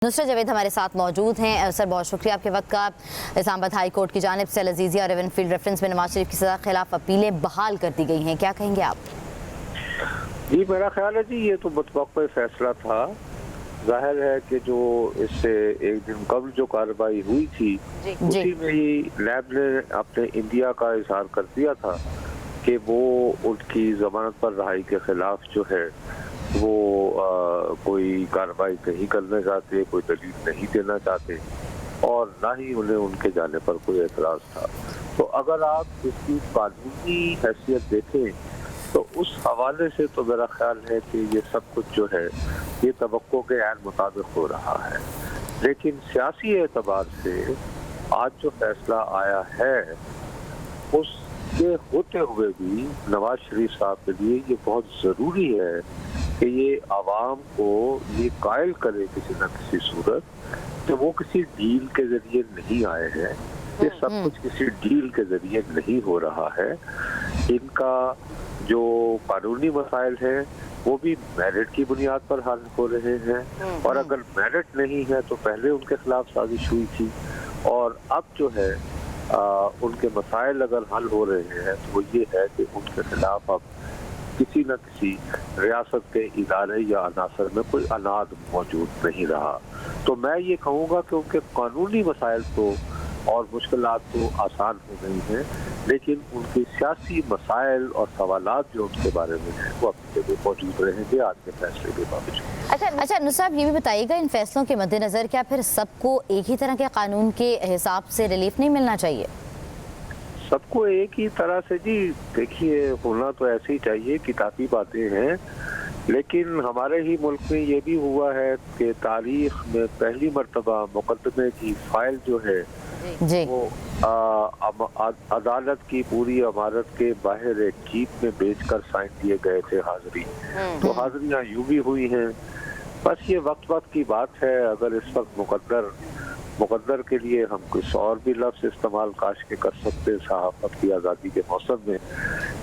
नुसरत जावेद हमारे साथ मौजूद हैं। सर, बहुत शुक्रिया आपके वक्त का। इस्लामाबाद हाई कोर्ट की जानिब से अल-अज़ीज़िया और एवनफील्ड रेफरेंस में नवाज शरीफ की सज़ा के खिलाफ अपीलें बहाल कर दी गई हैं, क्या कहेंगे आप? जी, मेरा ख्याल है जी ये तो मुतवक्किल फैसला था। जाहिर है कि जो इससे एक दिन कबल जो कार्रवाई हुई थी उसी में ही नैब ने अपने इंडिया का इजहार कर दिया था कि वो उनकी जमानत पर रहाई के खिलाफ जो है वो कोई कार्रवाई नहीं करना चाहते, कोई दलील नहीं देना चाहते और ना ही उन्हें उनके जाने पर कोई एतराज़ था। तो अगर आप इसकी कानूनी हैसियत देखें तो उस हवाले से तो मेरा ख्याल है कि ये सब कुछ जो है ये तवक्को के ऐन मुताबिक हो रहा है। लेकिन सियासी एतबार से आज जो फैसला आया है उसके होते हुए भी नवाज शरीफ साहब के लिए ये बहुत ज़रूरी है कि ये आवाम को ये कायल करे किसी न किसी सूरत कि वो किसी डील के ज़रिए नहीं आए हैं। ये सब कुछ किसी डील के ज़रिए नहीं हो रहा है। इनका जो कानूनी मसाइल हैं वो भी मेरिट की बुनियाद पर हल हो रहे हैं और अगर मेरिट नहीं है तो पहले उनके खिलाफ साजिश हुई थी और अब जो है उनके मसाइल अगर हल हो रहे हैं तो वो ये है कि उनके खिलाफ अब किसी न किसी रियासत के इदारे या अनासर में कोई अनाद मौजूद नहीं रहा। तो मैं ये कहूँगा कि उनके कानूनी मसाइल तो और मुश्किलात तो आसान हो गई हैं, लेकिन उनके सियासी मसाइल और सवालात जो उनके बारे में हैं वो अपनी जगह मौजूद रहेंगे आज के फैसले के बावजूद। अच्छा नुसरत साहब, ये भी बताइएगा इन फैसलों के मद्देनज़र क्या फिर सबको एक ही तरह के कानून के हिसाब से रिलीफ नहीं मिलना चाहिए? सबको एक ही तरह से जी देखिए होना तो ऐसे ही चाहिए, किताबी बातें हैं, लेकिन हमारे ही मुल्क में ये भी हुआ है कि तारीख में पहली मर्तबा मुकदमे की फाइल जो है जी। वो अदालत की पूरी इमारत के बाहर एक जीप में बेचकर साइन दिए गए थे हाजिरी। तो हाजिरियाँ यूं भी हुई हैं। बस ये वक्त की बात है। अगर इस वक्त मुकद्दर के लिए हम कुछ और भी लफ्ज़ इस्तेमाल काश के कर सकते सहाफ़त की आज़ादी के मौसम में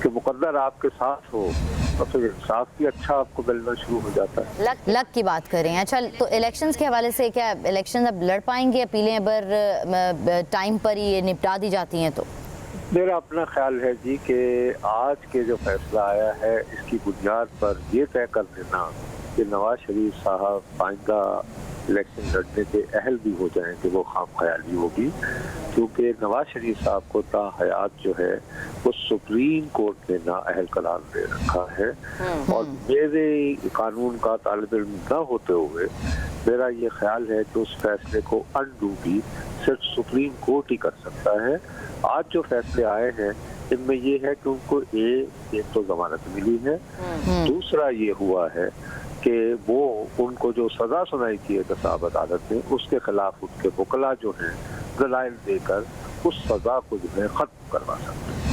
कि मुकद्दर आपके साथ हो तो फिर इंसाफ भी अच्छा आपको मिलना शुरू हो जाता है। लक की बात करें। अच्छा, तो इलेक्शंस के हवाले से क्या इलेक्शन अब लड़ पाएंगे? अपीलें अगर टाइम पर ही निपटा दी जाती हैं तो? मेरा अपना ख्याल है जी कि आज के जो फैसला आया है इसकी बुनियाद पर यह तय कर देना कि नवाज शरीफ साहब आइंदा इलेक्शन लड़ने के अहल भी हो जाएं कि वो खाम ख्याली होगी, क्योंकि नवाज शरीफ साहब को ताहयात जो है वो सुप्रीम कोर्ट ने नाअहल करार दे रखा है और मेरे कानून का तालिब इल्म न होते हुए मेरा ये ख्याल है कि उस फैसले को अनडू भी सिर्फ सुप्रीम कोर्ट ही कर सकता है। आज जो फैसले आए हैं इनमें ये है कि उनको एक तो जमानत मिली है, दूसरा ये हुआ है कि वो उनको जो सजा सुनाई थी एहतसाब अदालत ने उसके खिलाफ उनके वकला जो हैं दलाइल देकर उस सजा को जो है खत्म करवा सकते हैं।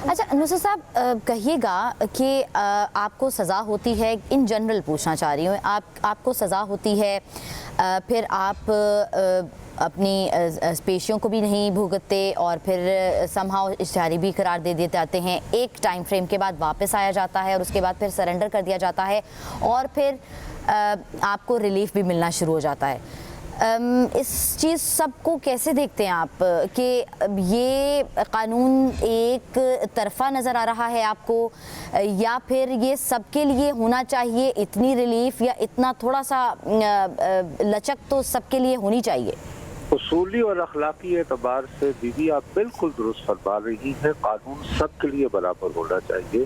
अच्छा नुसरत साहब, कहिएगा कि आपको सज़ा होती है, इन जनरल पूछना चाह रही हूँ, आपको सज़ा होती है, फिर आप अपनी पेशियों को भी नहीं भुगतते और फिर समहाउ इश्तिहारी भी करार दे देते आते हैं, एक टाइम फ्रेम के बाद वापस आया जाता है और उसके बाद फिर सरेंडर कर दिया जाता है और फिर आपको रिलीफ भी मिलना शुरू हो जाता है। इस चीज़ सबको कैसे देखते हैं आप कि ये कानून एक तरफा नज़र आ रहा है आपको, या फिर ये सबके लिए होना चाहिए, इतनी रिलीफ या इतना थोड़ा सा लचक तो सबके लिए होनी चाहिए? उसूली और अखलाकी एतबार से दीदी आप बिल्कुल दुरुस्त फरमा रही हैं, कानून सबके लिए बराबर होना चाहिए,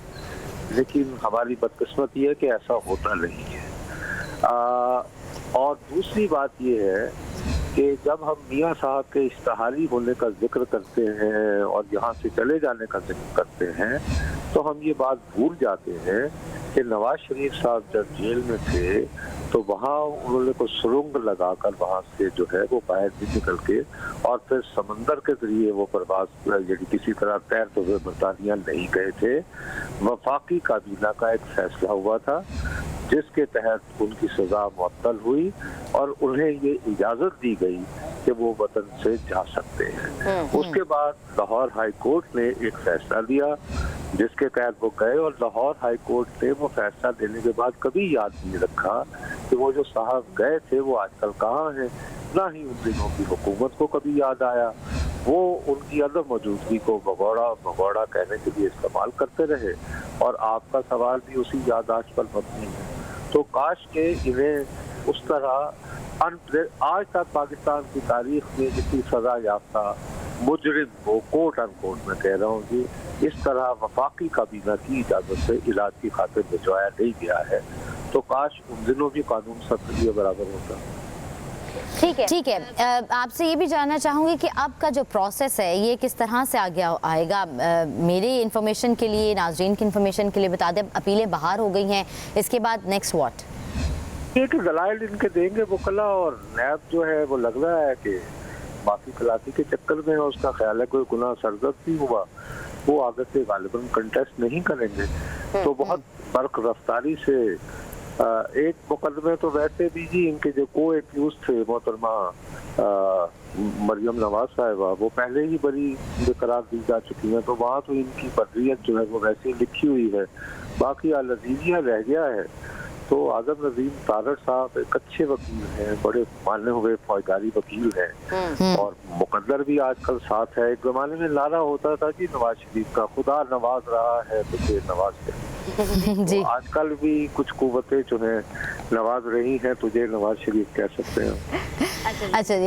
लेकिन हमारी बदकिस्मती है कि ऐसा होता नहीं है। और दूसरी बात ये है कि जब हम मियाँ साहब के इश्तिहारी होने का जिक्र करते हैं और यहाँ से चले जाने का जिक्र करते हैं तो हम ये बात भूल जाते हैं कि नवाज शरीफ साहब जब जेल में थे तो वहाँ उन्होंने को सुरंग लगाकर वहाँ से जो है वो बाहर भी निकल के और फिर समंदर के जरिए वो प्रवास यदि किसी तरह तैरते हुए बरतानिया नहीं गए थे। वफाकी काबीना का एक फैसला हुआ था जिसके तहत उनकी सज़ा मुअत्तल हुई और उन्हें ये इजाज़त दी गई कि वो वतन से जा सकते हैं। उसके बाद लाहौर हाई कोर्ट ने एक फैसला दिया जिसके तहत वो गए और लाहौर हाई कोर्ट ने वो फैसला देने के बाद कभी याद नहीं रखा कि वो जो साहब गए थे वो आजकल कहाँ हैं, ना ही उन दिनों की हुकूमत को कभी याद आया। वो उनकी अदम मौजूदगी को भगौड़ा कहने के लिए इस्तेमाल करते रहे, और आपका सवाल भी उसी याददाश्त पर मबनी है। तो काश के इन्हें उस तरह आज तक पाकिस्तान की तारीख में किसी सजा याफ्ता मुजरिम को कोट अनकोट में कह रहा हूँ कि इस तरह वफाकी काबीना की इजाजत से इलाज की खातिर भिजवाया नहीं गया है। तो काश उन दिनों भी कानून सब के लिए बराबर होता। ठीक है, आपसे ये भी जानना चाहूँगी कि आपका जो प्रोसेस है ये किस तरह से आगे आएगा। मेरी इन्फॉर्मेशन के लिए, नाज़रीन की इन्फॉर्मेशन के लिए बता दें, अपीलें बाहर हो गई हैं, इसके बाद नेक्स्ट व्हाट? ये कि दलाइल इनके देंगे वकला, और नैब जो है वो लग रहा है कि माफी खिलाफी के चक्कर में उसका ख्याल है कोई गुनाह सरजद भी हुआ, वो आगे से गालिबन कंटेस्ट नहीं करेंगे। तो बहुत बर्क रफ्तारी से एक मुकदमे तो वैसे भी जी इनके जो को एक्यूज थे मोहतरमा मरियम नवाज साहिबा, वो पहले ही बरी बेकरार दी जा चुकी हैं, तो वहाँ तो इनकी बर्रियत जो है वो वैसे ही लिखी हुई है। बाकी अलजीजिया रह गया है। तो आजम नजीम तारड़ साहब एक अच्छे वकील हैं, बड़े माने हुए फौजदारी वकील हैं, और मुकद्दर भी आजकल साथ है। एक जमाने में नारा होता था कि नवाज शरीफ का खुदा नवाज रहा है तुझे नवाज शरीफ। तो आजकल भी कुछ कुव्वतें जो हैं नवाज रही हैं तुझे नवाज शरीफ कह सकते हैं। अच्छा जी।